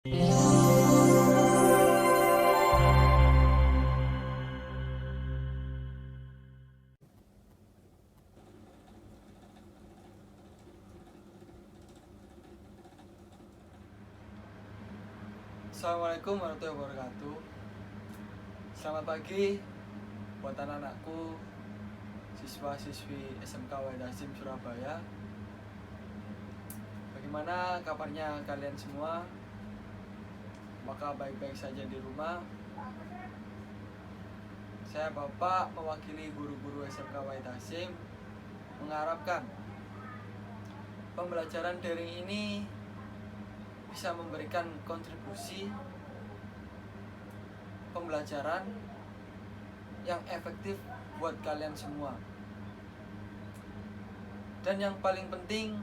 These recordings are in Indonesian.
Assalamualaikum warahmatullahi wabarakatuh. Selamat pagi buat anak-anakku, siswa-siswi SMK Wahid Hasyim Surabaya. Bagaimana kabarnya kalian semua? Apakah baik-baik saja di rumah? Saya Bapak mewakili guru-guru SMK Wahid Hasyim mengharapkan pembelajaran daring ini bisa memberikan kontribusi pembelajaran yang efektif buat kalian semua. Dan yang paling penting,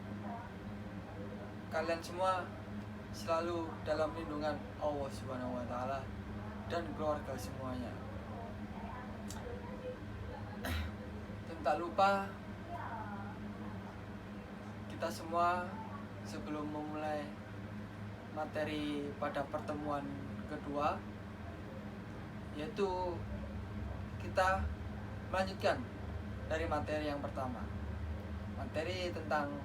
kalian semua selalu dalam lindungan Allah Subhanahu wa taala dan keluarga semuanya. Dan tak lupa kita semua sebelum memulai materi pada pertemuan kedua, yaitu kita melanjutkan dari materi yang pertama, materi tentang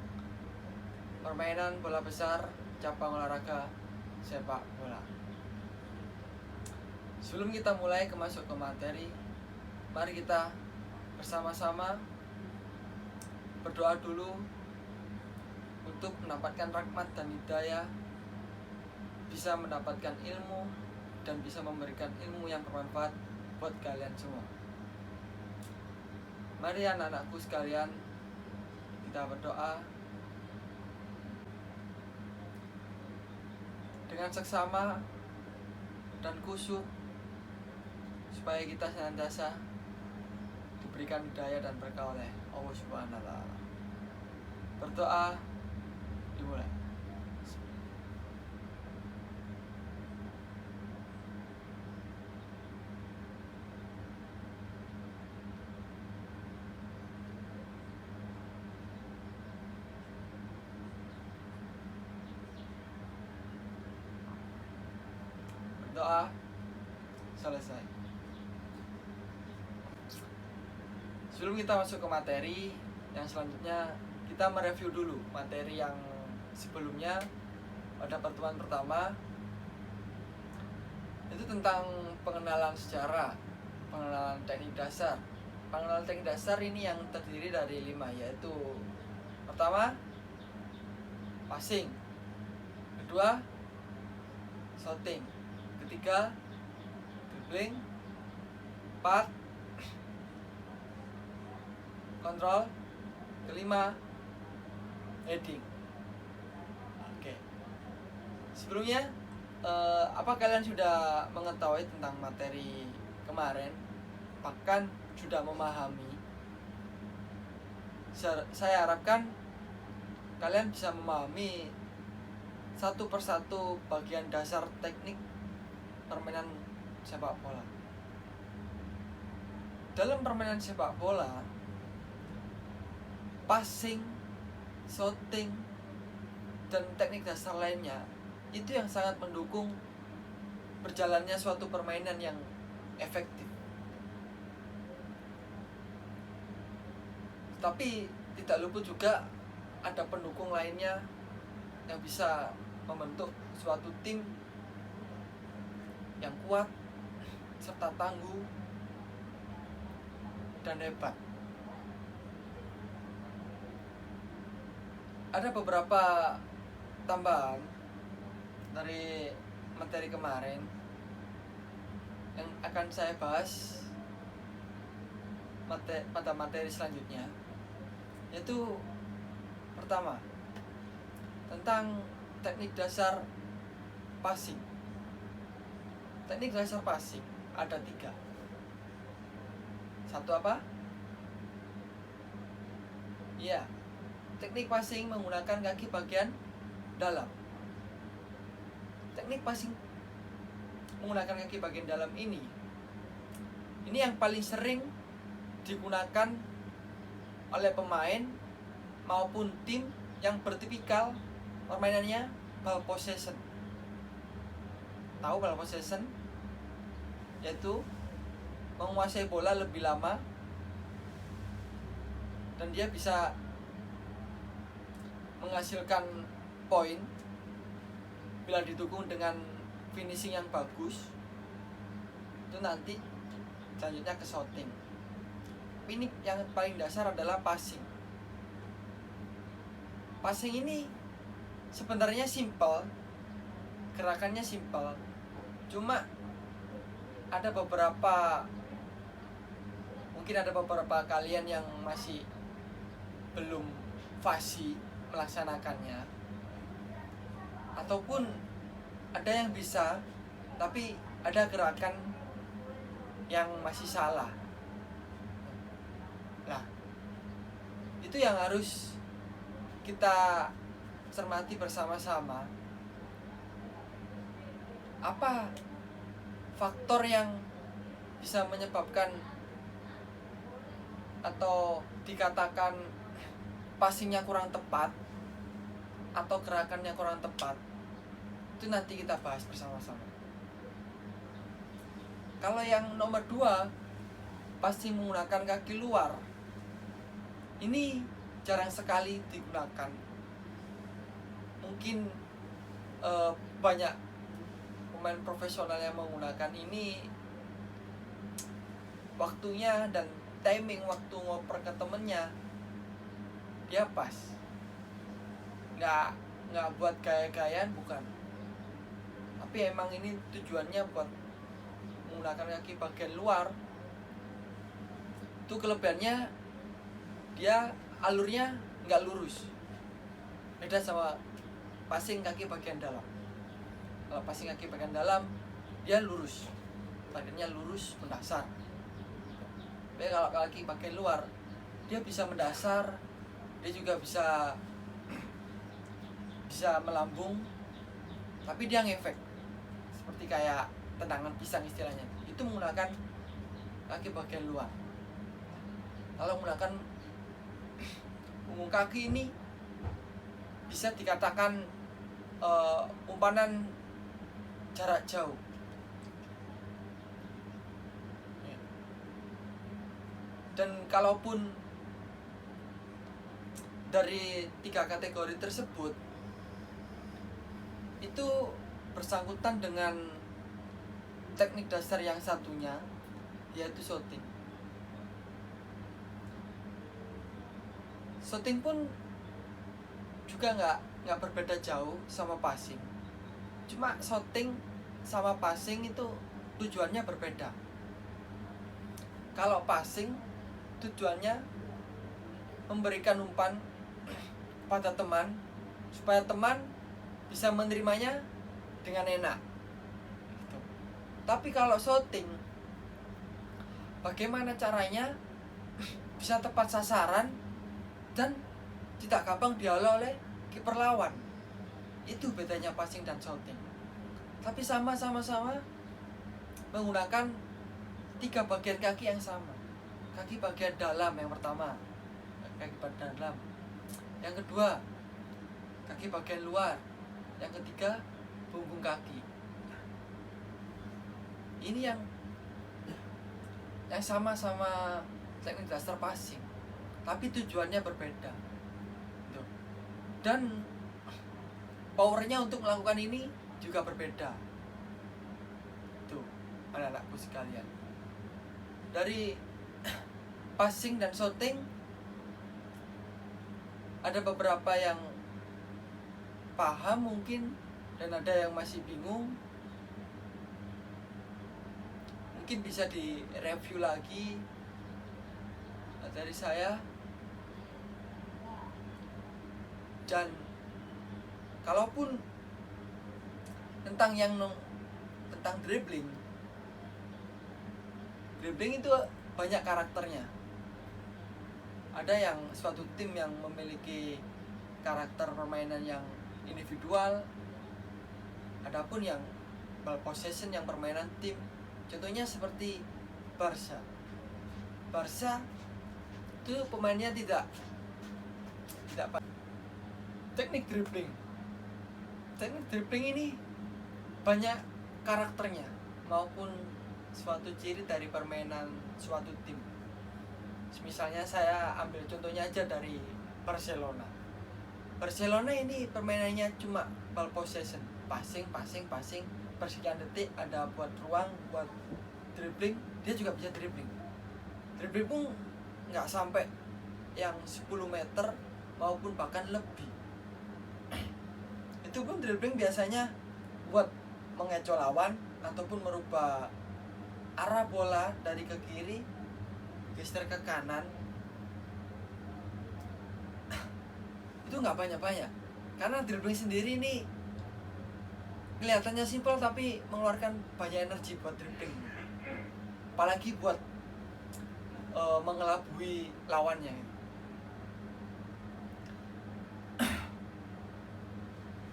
permainan bola besar cabang olahraga sepak bola. Sebelum kita mulai masuk ke materi, mari kita bersama-sama berdoa dulu untuk mendapatkan rahmat dan hidayah, bisa mendapatkan ilmu dan bisa memberikan ilmu yang bermanfaat buat kalian semua. Mari anak-anakku sekalian, kita berdoa dengan seksama dan khusyuk supaya kita senantiasa diberikan hidayah dan berkah oleh Allah Subhanahu wa taala. Berdoa dimulai. Doa selesai. Sebelum kita masuk ke materi yang selanjutnya, kita mereview dulu materi yang sebelumnya pada pertemuan pertama, itu tentang pengenalan sejarah, pengenalan teknik dasar. Pengenalan teknik dasar ini yang terdiri dari 5, yaitu pertama, passing, kedua, shooting, ketiga, dribbling, 4, kontrol, kelima, heading. Oke. Sebelumnya, apa kalian sudah mengetahui tentang materi kemarin? Bahkan sudah memahami? Saya harapkan kalian bisa memahami satu persatu bagian dasar teknik permainan sepak bola. Dalam permainan sepak bola, passing, shooting, dan teknik dasar lainnya itu yang sangat mendukung berjalannya suatu permainan yang efektif. Tapi tidak luput juga ada pendukung lainnya yang bisa membentuk suatu tim yang kuat serta tangguh dan hebat. Ada beberapa tambahan dari materi kemarin yang akan saya bahas pada materi selanjutnya, yaitu pertama, tentang teknik dasar passing. Teknik dasar passing ada 3. Satu apa? Ya, teknik passing menggunakan kaki bagian dalam. Teknik passing menggunakan kaki bagian dalam ini yang paling sering digunakan oleh pemain maupun tim yang bertipikal permainannya ball possession. tahu ball possession, yaitu menguasai bola lebih lama dan dia bisa menghasilkan poin bila didukung dengan finishing yang bagus. Itu nanti selanjutnya ke shooting. Ini yang paling dasar adalah passing. Passing ini sebenarnya simple, gerakannya simple, cuma mungkin ada beberapa kalian yang masih belum fasih melaksanakannya, ataupun ada yang bisa tapi ada gerakan yang masih salah. Nah, itu yang harus kita cermati bersama-sama. Apa faktor yang bisa menyebabkan atau dikatakan passingnya kurang tepat atau gerakannya kurang tepat? Itu nanti kita bahas bersama-sama. Kalau yang nomor 2, passing menggunakan kaki luar, ini jarang sekali digunakan. Mungkin banyak pemain profesional yang menggunakan ini, waktunya dan timing waktu ngoper ke temennya dia pas, nggak buat gaya-gayaan, bukan, tapi emang ini tujuannya buat menggunakan kaki bagian luar. Itu kelebihannya, dia alurnya nggak lurus, beda sama passing kaki bagian dalam. Kalau passing kaki bagian dalam dia lurus, targetnya lurus mendasar. Tapi kalau kaki bagian luar dia bisa mendasar, dia juga bisa melambung, tapi dia ngefek seperti kayak tendangan pisang istilahnya. Itu menggunakan kaki bagian luar. Kalau menggunakan punggung kaki ini bisa dikatakan umpanan jarak jauh. Dan kalaupun dari 3 kategori tersebut itu bersangkutan dengan teknik dasar yang satunya, yaitu shooting. Shooting pun juga nggak berbeda jauh sama passing. Cuma shooting sama passing itu tujuannya berbeda. Kalau passing tujuannya memberikan umpan pada teman supaya teman bisa menerimanya dengan enak. Tapi kalau shooting, bagaimana caranya bisa tepat sasaran dan tidak gampang diolah oleh kiper lawan. Itu bedanya passing dan shooting. Tapi sama-sama menggunakan 3 bagian kaki yang sama. Kaki bagian dalam yang pertama, kaki bagian dalam. Yang kedua, kaki bagian luar. Yang ketiga, punggung kaki. Ini yang sama-sama teknik dasar passing, tapi tujuannya berbeda. Dan powernya untuk melakukan ini juga berbeda. Tuh, anak-anakku sekalian. Dari passing dan shooting ada beberapa yang paham mungkin, dan ada yang masih bingung. Mungkin bisa direview lagi dari saya. Dan kalaupun tentang dribbling itu banyak karakternya. Ada yang suatu tim yang memiliki karakter permainan yang individual, adapun yang ball possession yang permainan tim. Contohnya seperti Barca itu pemainnya tidak teknik dribbling ini banyak karakternya maupun suatu ciri dari permainan suatu tim. Misalnya saya ambil contohnya aja dari Barcelona. Barcelona ini permainannya cuma ball possession, passing, persekian detik ada buat ruang, buat dribbling, dia juga bisa dribbling. Dribbling pun nggak sampai yang 10 meter maupun bahkan lebih. Itu pun dribbling biasanya buat mengecoh lawan ataupun merubah arah bola dari ke kiri geser ke kanan. Itu nggak banyak-banyak, karena dribbling sendiri ini kelihatannya simpel tapi mengeluarkan banyak energi buat dribbling, apalagi buat mengelabui lawannya.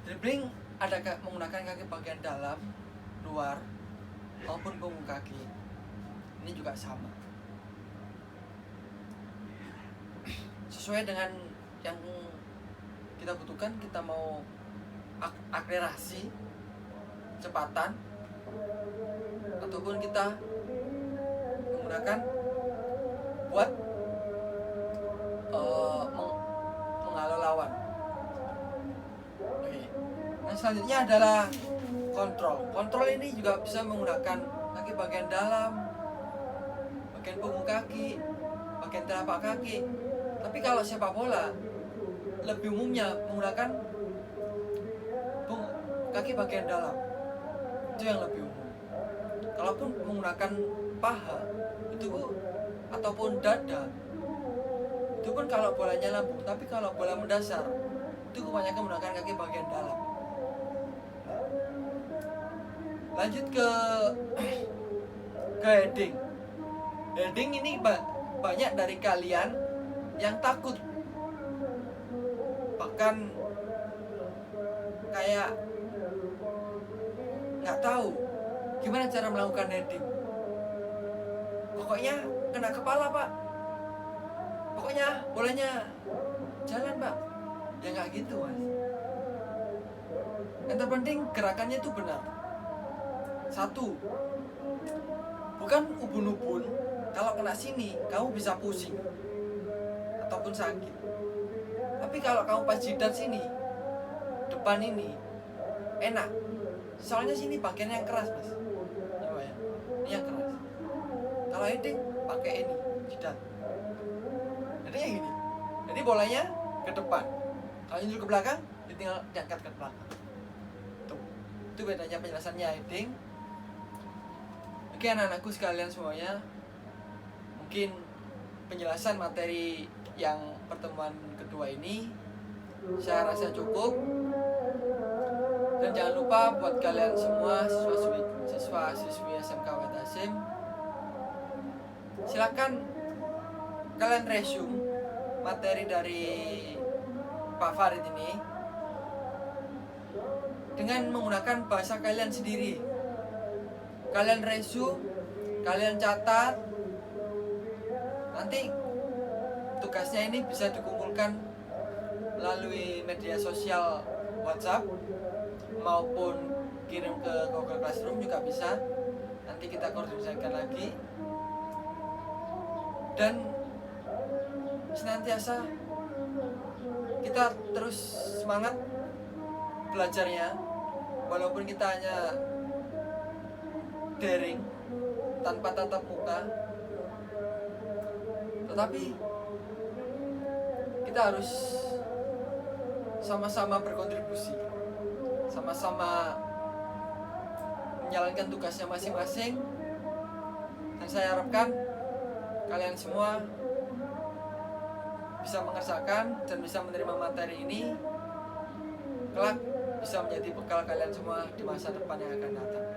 Dribbling ada menggunakan kaki bagian dalam, luar, maupun punggung kaki. Ini juga sama, sesuai dengan yang kita butuhkan. Kita mau akselerasi, kecepatan, ataupun kita menggunakan buat menghalau lawan. Oke. Nah, selanjutnya adalah kontrol. Kontrol ini juga bisa menggunakan kaki bagian dalam, bagian punggung kaki, bagian telapak kaki. Tapi kalau sepak bola lebih umumnya menggunakan kaki bagian dalam, itu yang lebih umum. Kalaupun menggunakan paha itu ataupun dada, itu pun kalau bolanya lambung. Tapi kalau bola mendasar itu kebanyakan menggunakan kaki bagian dalam. Lanjut ke heading. Heading ini banyak dari kalian yang takut, bahkan kayak nggak tahu gimana cara melakukan heading. Pokoknya kena kepala pak, pokoknya bolanya jalan pak. Ya nggak gitu mas. Yang terpenting gerakannya itu benar. Satu, bukan ubun-ubun. Kalau kena sini kamu bisa pusing ataupun sakit. Tapi kalau kamu pas jidat sini, depan ini enak. Soalnya sini bagian yang keras mas. Coba ya, ini yang keras. Kalau heading pakai ini jidat. Jadi yang gini. Jadi bolanya ke depan. Kalau nyusul ke belakang, tinggal diangkat ke belakang. Tuh. Itu bedanya penjelasannya heading. Oke anak-anakku sekalian semuanya, mungkin penjelasan materi yang pertemuan kedua ini saya rasa cukup. Dan jangan lupa buat kalian semua siswa-siswi SMK Wahid Hasyim, silakan kalian resume materi dari Pak Farid ini dengan menggunakan bahasa kalian sendiri. Kalian resume, kalian catat. Nanti tugasnya ini bisa dikumpulkan melalui media sosial WhatsApp maupun kirim ke Google Classroom juga bisa. Nanti kita koordinasikan lagi. Dan senantiasa kita terus semangat belajarnya, walaupun kita hanya daring tanpa tatap muka, tetapi kita harus sama-sama berkontribusi, sama-sama menjalankan tugasnya masing-masing. Dan saya harapkan kalian semua bisa mengerjakan dan bisa menerima materi ini, kelak bisa menjadi bekal kalian semua di masa depan yang akan datang.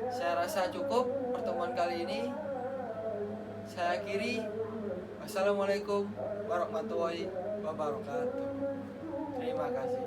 Saya rasa cukup pertemuan kali ini. Saya akhiri. Wassalamualaikum warahmatullahi wabarakatuh. Terima kasih.